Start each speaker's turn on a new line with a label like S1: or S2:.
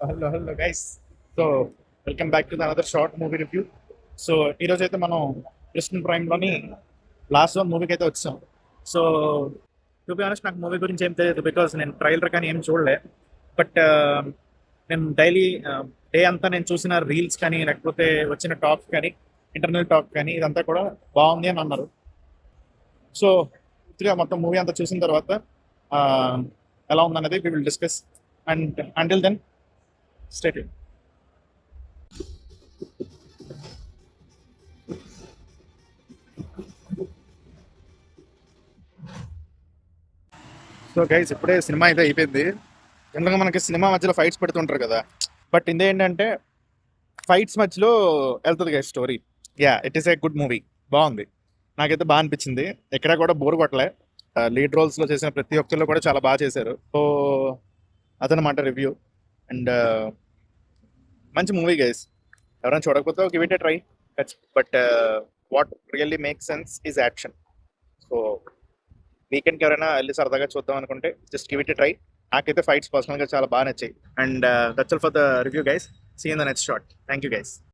S1: Hello hello guys. So welcome back to another short movie review. So ఈరోజు అయితే మనం Krishna ప్రైమ్లోని last one మూవీకి అయితే వచ్చాం. సో టు బి ఆనెస్ట్ నాకు మూవీ గురించి ఏం తెలియదు, బికాస్ నేను ట్రైలర్ కానీ ఏం చూడలే. బట్ నేను డైలీ డే అంతా నేను చూసిన రీల్స్ కానీ లేకపోతే వచ్చిన టాక్ కానీ ఇంటర్నల్ టాక్ కానీ ఇదంతా కూడా బాగుంది అని అన్నారు. సో పూర్తిగా మొత్తం మూవీ అంతా చూసిన తర్వాత ఎలా ఉందన్నది we will discuss. And until then stay tuned. So guys ఇప్పుడే సినిమా అయితే అయిపోయింది. జనరల్గా మనకి సినిమా మధ్యలో ఫైట్స్ పెడుతుంటారు కదా, బట్ ఇందే ఏంటంటే ఫైట్స్ మధ్యలో వెళ్తుంది guys story. Yeah, it is a good movie. బాగుంది, నాకైతే బాగా అనిపించింది. ఎక్కడా కూడా బోర్ కొట్టలే. లీడ్ రోల్స్లో చేసిన ప్రతి ఒక్కళ్ళు కూడా చాలా బాగా చేశారు. సో అదనమాట రివ్యూ. అండ్ మంచి మూవీ గైస్. ఎవరైనా చూడకపోతే give it a try. But what really make sense is action. So వీకెండ్కి ఎవరైనా వెళ్ళి సరదాగా చూద్దాం అనుకుంటే జస్ట్ గివ్ ఇట్ ట్రై. నాకైతే ఫైట్స్ పర్సనల్గా చాలా బాగా నచ్చాయి. And that's all for the review guys. See in the next shot. Thank you guys.